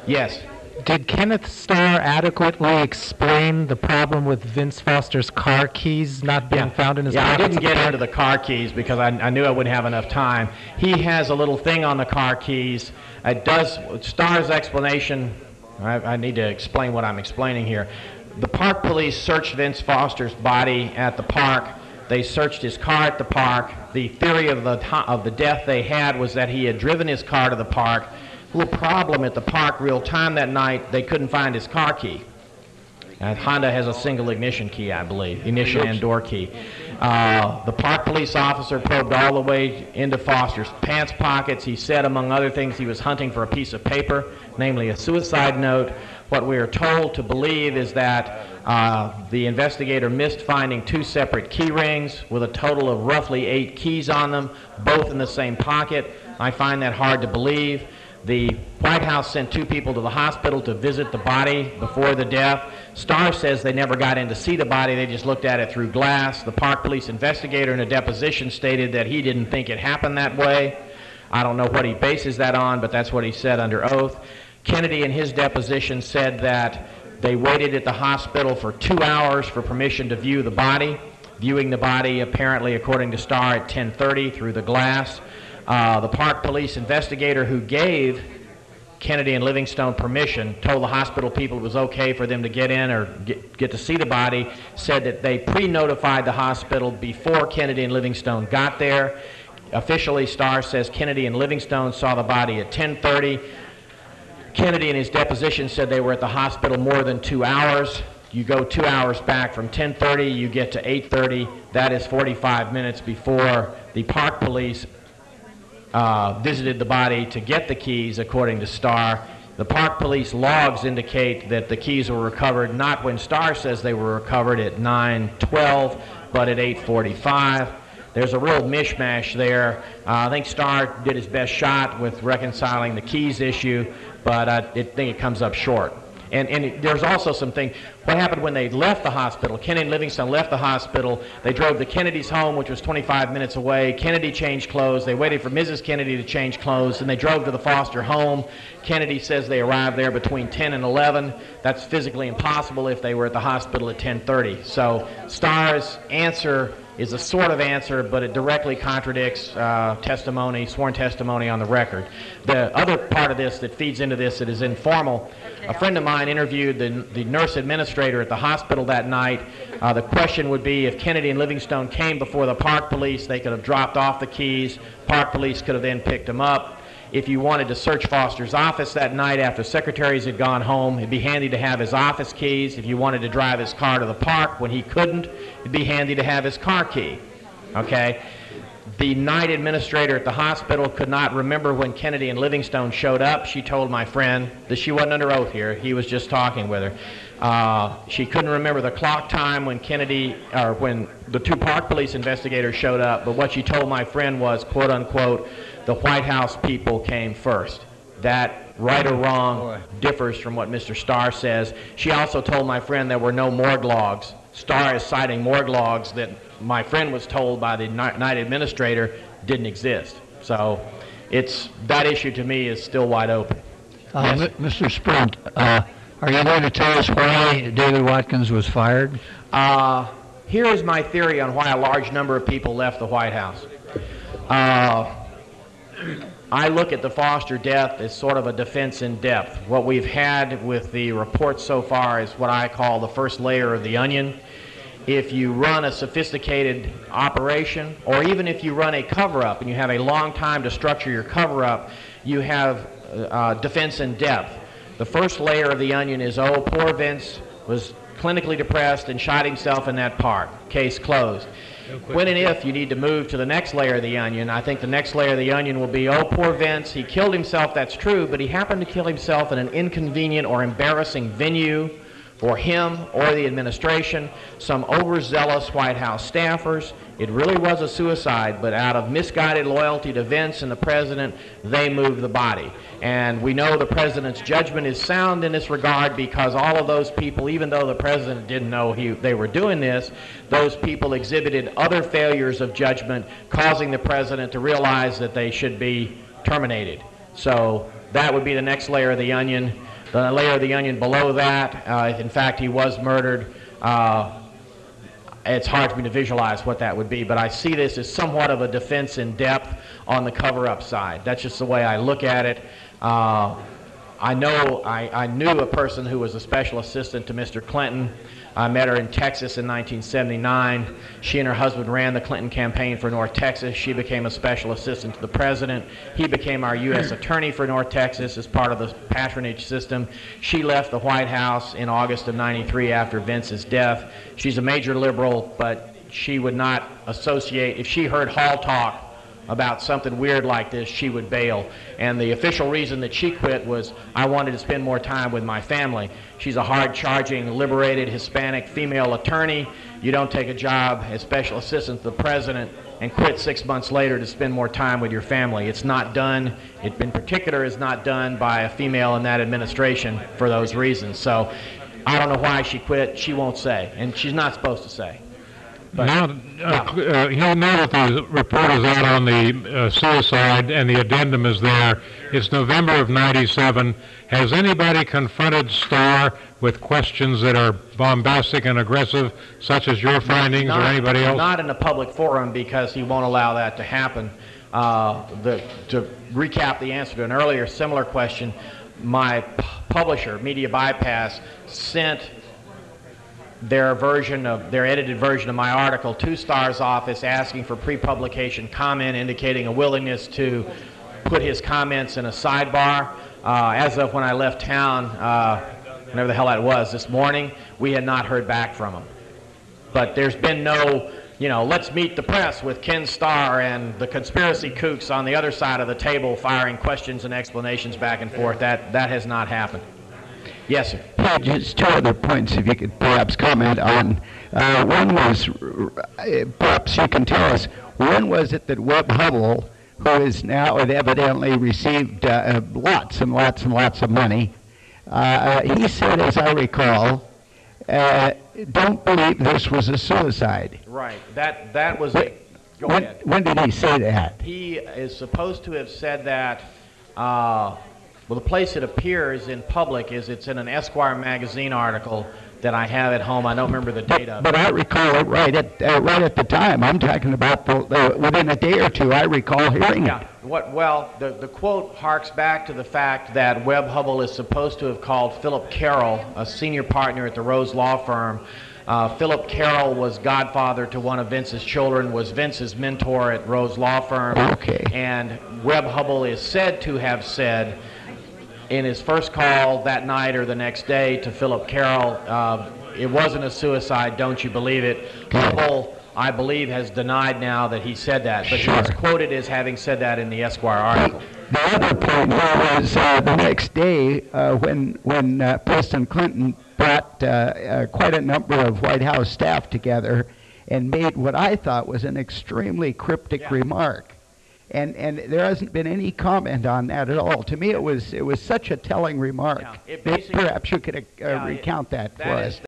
Yes. Did Kenneth Starr adequately explain the problem with Vince Foster's car keys not being found in his pockets? I didn't get into the car keys because I knew I wouldn't have enough time. He has a little thing on the car keys. Starr's explanation, I need to explain what I'm explaining here. The park police searched Vince Foster's body at the park. They searched his car at the park. The theory of the death they had was that he had driven his car to the park. A little problem at the park real time that night, they couldn't find his car key. Honda has a single ignition key, I believe, ignition and door key. The park police officer probed all the way into Foster's pants pockets. He said, among other things, he was hunting for a piece of paper, namely a suicide note. What we are told to believe is that the investigator missed finding 2 separate key rings with a total of roughly 8 keys on them, both in the same pocket. I find that hard to believe. The White House sent 2 people to the hospital to visit the body before the death. Starr says they never got in to see the body, they just looked at it through glass. The park police investigator in a deposition stated that he didn't think it happened that way. I don't know what he bases that on, but that's what he said under oath. Kennedy in his deposition said that they waited at the hospital for 2 hours for permission to view the body, viewing the body apparently, according to Starr, at 10:30 through the glass. The park police investigator who gave Kennedy and Livingstone permission told the hospital people it was okay for them to get in or get to see the body, said that they pre-notified the hospital before Kennedy and Livingstone got there. Officially, Starr says Kennedy and Livingstone saw the body at 10:30. Kennedy in his deposition said they were at the hospital more than 2 hours. You go 2 hours back from 10:30, you get to 8:30. That is 45 minutes before the park police visited the body to get the keys, according to Starr. The park police logs indicate that the keys were recovered not when Starr says they were recovered at 9:12, but at 8:45. There's a real mishmash there. I think Starr did his best shot with reconciling the keys issue, but I think it comes up short. And there's also something, what happened when they left the hospital? Kennedy and Livingstone left the hospital. They drove to Kennedy's home, which was 25 minutes away. Kennedy changed clothes. They waited for Mrs. Kennedy to change clothes, and they drove to the Foster home. Kennedy says they arrived there between 10 and 11. That's physically impossible if they were at the hospital at 10:30. So Starr's answer is a sort of answer, but it directly contradicts testimony, sworn testimony on the record. The other part of this that feeds into this that is informal, a friend of mine interviewed the nurse administrator at the hospital that night. The question would be, if Kennedy and Livingstone came before the park police, they could have dropped off the keys. Park police could have then picked them up. If you wanted to search Foster's office that night after secretaries had gone home, it'd be handy to have his office keys. If you wanted to drive his car to the park when he couldn't, it'd be handy to have his car key. Okay? The night administrator at the hospital could not remember when Kennedy and Livingstone showed up. She told my friend that she wasn't under oath here. He was just talking with her. She couldn't remember the clock time when when the 2 park police investigators showed up, but what she told my friend was, quote unquote, the White House people came first. That, right or wrong, differs from what Mr. Starr says. She also told my friend there were no morgue logs. Starr is citing morgue logs that my friend was told by the night administrator didn't exist. So that issue to me is still wide open. Yes? Mr. Sprunt, are you going to tell us why David Watkins was fired? Here is my theory on why a large number of people left the White House. I look at the Foster death as sort of a defense in depth. What we've had with the reports so far is what I call the first layer of the onion. If you run a sophisticated operation, or even if you run a cover-up and you have a long time to structure your cover-up, you have defense in depth. The first layer of the onion is, oh, poor Vince was clinically depressed and shot himself in that park. Case closed. When and if you need to move to the next layer of the onion, I think the next layer of the onion will be, oh, poor Vince, he killed himself, that's true, but he happened to kill himself in an inconvenient or embarrassing venue for him or the administration, some overzealous White House staffers. It really was a suicide, but out of misguided loyalty to Vince and the president, they moved the body. And we know the president's judgment is sound in this regard because all of those people, even though the president didn't know they were doing this, those people exhibited other failures of judgment, causing the president to realize that they should be terminated. So that would be the next layer of the onion. The layer of the onion below that, in fact, he was murdered. It's hard for me to visualize what that would be, but I see this as somewhat of a defense in depth on the cover-up side. That's just the way I look at it. I knew a person who was a special assistant to Mr. Clinton. I met her in Texas in 1979. She and her husband ran the Clinton campaign for North Texas. She became a special assistant to the president. He became our U.S. attorney for North Texas as part of the patronage system. She left the White House in August of '93 after Vince's death. She's a major liberal, but she would not associate, if she heard hall talk about something weird like this, she would bail. And the official reason that she quit was, I wanted to spend more time with my family. She's a hard-charging, liberated Hispanic female attorney. You don't take a job as special assistant to the president and quit 6 months later to spend more time with your family. It's not done. It, in particular, is not done by a female in that administration for those reasons. So I don't know why she quit. She won't say, and she's not supposed to say. But, now that the report is out on the suicide and the addendum is there, it's November of '97. Has anybody confronted Starr with questions that are bombastic and aggressive, such as your findings or anybody else? Not in a public forum, because he won't allow that to happen. To recap the answer to an earlier similar question, my publisher, Media Bypass, sent their edited version of my article to Starr's office asking for pre-publication comment, indicating a willingness to put his comments in a sidebar. As of when I left town, whenever the hell that was, this morning, we had not heard back from him. But there's been no, let's meet the press with Ken Starr and the conspiracy kooks on the other side of the table firing questions and explanations back and forth. That has not happened. Yes, sir. Just two other points, if you could perhaps comment on. One was, perhaps you can tell us, when was it that Webb Hubbell, who is now evidently received lots and lots and lots of money, he said, as I recall, don't believe this was a suicide. Right. That was a... Go ahead. When did he say that? He is supposed to have said that... well, the place it appears in public is it's in an Esquire magazine article that I have at home. I don't remember the date of it. But I recall it right at the time. I'm talking about within a day or two. I recall hearing it. Well, the quote harks back to the fact that Webb Hubbell is supposed to have called Philip Carroll, a senior partner at the Rose Law Firm. Philip Carroll was godfather to one of Vince's children, was Vince's mentor at Rose Law Firm. Okay. And Webb Hubbell is said to have said, in his first call that night or the next day to Philip Carroll, it wasn't a suicide, don't you believe it? Hubbell, I believe, has denied now that he said that, but he was quoted as having said that in the Esquire article. The other point was the next day when President Clinton brought quite a number of White House staff together and made what I thought was an extremely cryptic remark. And there hasn't been any comment on that at all. To me, it was such a telling remark. Perhaps you could recount that for us.